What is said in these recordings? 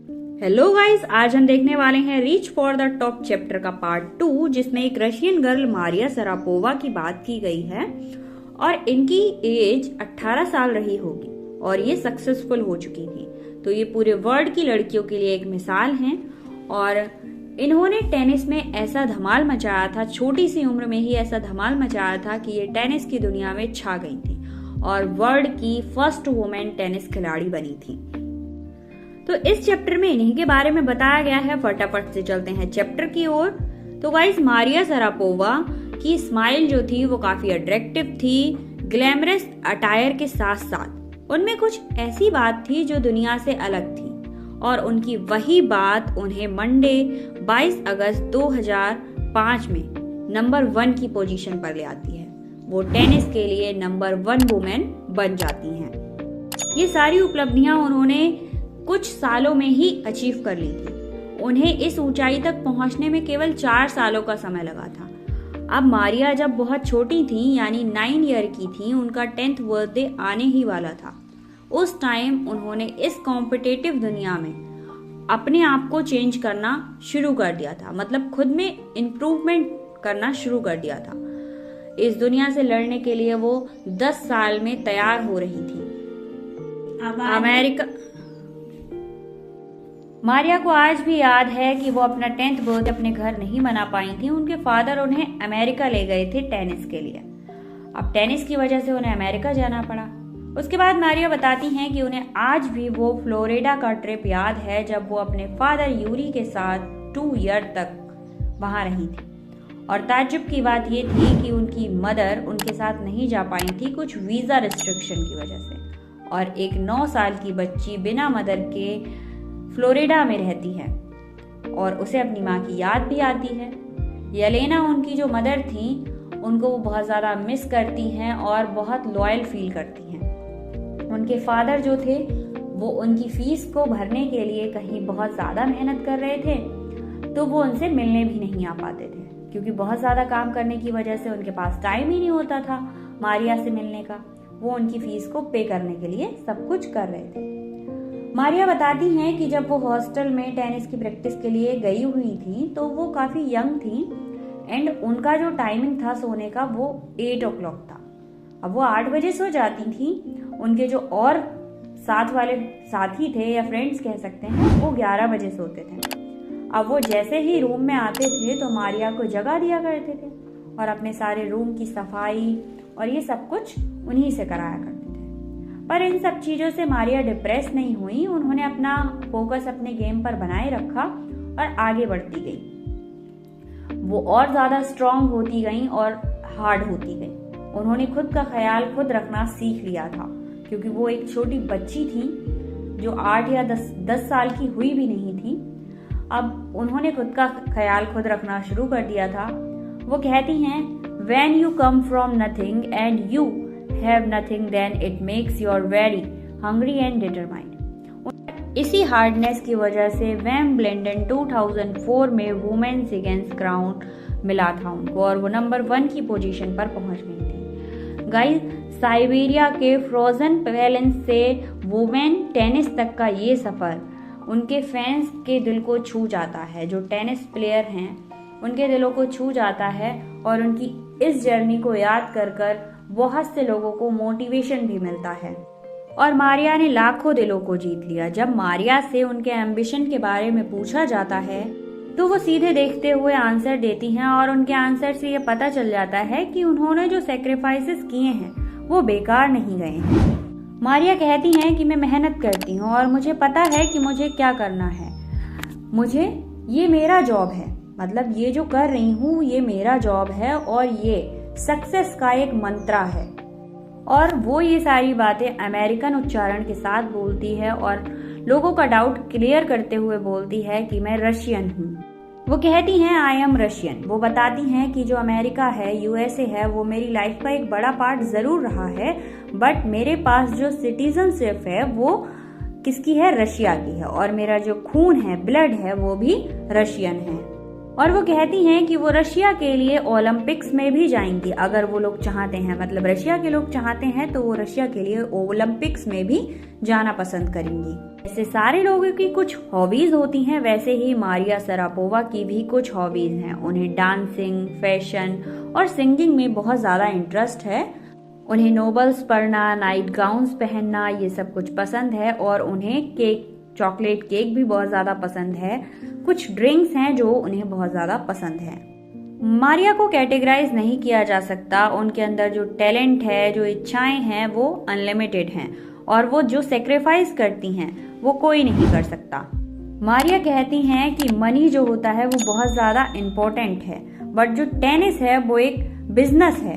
Hello guys, आज हम देखने वाले हैं reach for the top chapter का पार्ट 2, जिसमें एक रशियन गर्ल मारिया शरापोवा की बात की गई है और इनकी एज 18 साल रही होगी और ये सक्सेसफुल हो चुकी थी। तो ये पूरे वर्ल्ड की लड़कियों के लिए एक मिसाल हैं और इन्होंने टेनिस में ऐसा धमाल मचाया था, छोटी सी उम्र में ही ऐसा धमाल मचाया था कि ये टेनिस की दुनिया में छा गई थी और वर्ल्ड की फर्स्ट वुमेन टेनिस खिलाड़ी बनी थी। तो इस चैप्टर में इन्हीं के बारे में बताया गया है। फटाफट से चलते हैं चैप्टर की ओर। तो गाइस, मारिया शरापोवा की स्माइल जो थी वो काफी अट्रैक्टिव थी, ग्लैमरस अटायर के साथ साथ उनमें कुछ ऐसी बात थी जो दुनिया से अलग थी और उनकी वही बात उन्हें मंडे 22 अगस्त 2005 में नंबर 1 की पोजीशन पर ले आती है। वो टेनिस के लिए नंबर 1 वुमेन बन जाती हैं। ये सारी उपलब्धियां उन्होंने कुछ सालों में ही अचीव कर ली थी। उन्हें इस ऊंचाई तक पहुंचने में केवल 4 सालों का समय लगा था। अब मारिया जब बहुत छोटी थी, यानी 9 ईयर की थी, उनका 10th बर्थडे आने ही वाला था। उस टाइम उन्होंने इस कॉम्पिटिटिव दुनिया में अपने आप को चेंज करना शुरू कर दिया था, मतलब खुद में इम्प्रूवमेंट करना शुरू कर दिया था। इस दुनिया से लड़ने के लिए वो 10 साल में तैयार हो रही थी। मारिया को आज भी याद है कि वो अपना 10th बर्थडे अपने घर नहीं मना पाई थी। उनके फादर उन्हें अमेरिका ले गए थे टेनिस के लिए। अब टेनिस की वजह से उन्हें अमेरिका जाना पड़ा। उसके बाद मारिया बताती हैं कि उन्हें आज भी वो फ्लोरिडा का ट्रिप याद है जब वो अपने फादर यूरी के साथ 2 ईयर तक वहां रही थी। और ताज्जुब की बात ये थी कि उनकी मदर उनके साथ नहीं जा पाई थी कुछ वीजा रिस्ट्रिक्शन की वजह से, और एक 9 साल की बच्ची बिना मदर के फ्लोरिडा में रहती है और उसे अपनी माँ की याद भी आती है। येलेना उनकी जो मदर थी, उनको वो बहुत ज़्यादा मिस करती हैं और बहुत लॉयल फील करती हैं। उनके फादर जो थे वो उनकी फीस को भरने के लिए कहीं बहुत ज़्यादा मेहनत कर रहे थे, तो वो उनसे मिलने भी नहीं आ पाते थे क्योंकि बहुत ज़्यादा काम करने की वजह से उनके पास टाइम ही नहीं होता था मारिया से मिलने का। वो उनकी फीस को पे करने के लिए सब कुछ कर रहे थे। मारिया बताती हैं कि जब वो हॉस्टल में टेनिस की प्रैक्टिस के लिए गई हुई थी तो वो काफ़ी यंग थी एंड उनका जो टाइमिंग था सोने का वो 8 o'clock था। अब वो 8 बजे सो जाती थी। उनके जो और साथ वाले साथी थे या फ्रेंड्स कह सकते हैं, वो 11 बजे सोते थे। अब वो जैसे ही रूम में आते थे तो मारिया को जगा दिया करते थे और अपने सारे रूम की सफाई और ये सब कुछ उन्हीं से कराया करते थे। पर इन सब चीज़ों से मारिया डिप्रेस नहीं हुई। उन्होंने अपना फोकस अपने गेम पर बनाए रखा और आगे बढ़ती गई। वो और ज़्यादा स्ट्रांग होती गई और हार्ड होती गई। उन्होंने खुद का ख्याल खुद रखना सीख लिया था क्योंकि वो एक छोटी बच्ची थी जो 8 या 10 साल की हुई भी नहीं थी। अब उन्होंने खुद का ख्याल खुद रखना शुरू कर दिया था। वो कहती हैं, When you come from nothing and you have nothing, then it makes you very hungry and determined। इसी हार्डनेस की वजह से विंबलडन 2004 में वुमेन्स अगेंस्ट क्राउन मिला था उनको और वो नंबर 1 की पोजीशन पर पहुंच गई थी। गाइस, साइबेरिया के फ्रोजन पैलेस से वुमेन टेनिस तक का ये सफर उनके फैंस के दिल को छू जाता है। जो टेनिस प्लेयर हैं उनके दिलों को छू जाता है और उनकी इस जर्नी को याद कर कर बहुत से लोगों को मोटिवेशन भी मिलता है। और मारिया ने लाखों दिलों को जीत लिया। जब मारिया से उनके एम्बिशन के बारे में पूछा जाता है तो वो सीधे देखते हुए आंसर देती हैं और उनके आंसर से ये पता चल जाता है कि उन्होंने जो सेक्रीफाइसेस किए हैं वो बेकार नहीं गए हैं। मारिया कहती हैं कि मैं मेहनत करती हूँ और मुझे पता है कि मुझे क्या करना है। ये मेरा जॉब है, मतलब ये जो कर रही हूँ ये मेरा जॉब है और ये सक्सेस का एक मंत्रा है। और वो ये सारी बातें अमेरिकन उच्चारण के साथ बोलती है और लोगों का डाउट क्लियर करते हुए बोलती है कि मैं रशियन हूँ। वो कहती हैं, आई एम रशियन। वो बताती हैं कि जो अमेरिका है, यूएसए है, वो मेरी लाइफ का एक बड़ा पार्ट जरूर रहा है, बट मेरे पास जो सिटीजनशिप है वो किसकी है? रशिया की है और मेरा जो खून है, ब्लड है, वो भी रशियन है। और वो कहती हैं कि वो रशिया के लिए ओलंपिक्स में भी जाएंगी अगर वो लोग चाहते हैं, मतलब रशिया के लोग चाहते हैं तो वो रशिया के लिए ओलंपिक्स में भी जाना पसंद करेंगी। जैसे सारे लोगों की कुछ हॉबीज होती हैं, वैसे ही मारिया शरापोवा की भी कुछ हॉबीज हैं। उन्हें डांसिंग, फैशन और सिंगिंग में बहुत ज़्यादा इंटरेस्ट है। उन्हें नोवेल्स पढ़ना, नाइट गाउन्स पहनना, ये सब कुछ पसंद है। और उन्हें केक, चॉकलेट केक भी बहुत ज़्यादा पसंद है। कुछ ड्रिंक्स हैं जो उन्हें बहुत ज़्यादा पसंद है। मारिया को कैटेगराइज नहीं किया जा सकता। उनके अंदर जो टैलेंट है, जो इच्छाएं हैं, वो अनलिमिटेड हैं और वो जो सेक्रीफाइस करती हैं वो कोई नहीं कर सकता। मारिया कहती हैं कि मनी जो होता है वो बहुत ज़्यादा इम्पोर्टेंट है, बट जो टेनिस है वो एक बिजनेस है।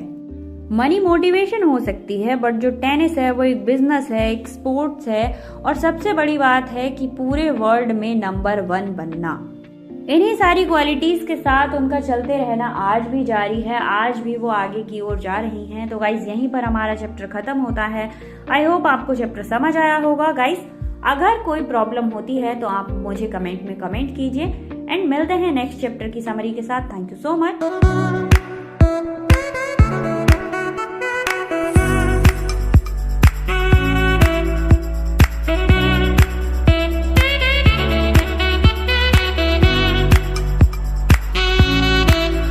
मनी मोटिवेशन हो सकती है, बट जो टेनिस है वो एक बिजनेस है, एक स्पोर्ट्स है। और सबसे बड़ी बात है कि पूरे वर्ल्ड में नंबर 1 बनना। इन्हीं सारी क्वालिटीज के साथ उनका चलते रहना आज भी जारी है। आज भी वो आगे की ओर जा रही हैं। तो गाइज यहीं पर हमारा चैप्टर खत्म होता है। आई होप आपको चैप्टर समझ आया होगा। गाइज अगर कोई प्रॉब्लम होती है तो आप मुझे कमेंट में कमेंट कीजिए एंड मिलते हैं नेक्स्ट चैप्टर की समरी के साथ। Thank you so much.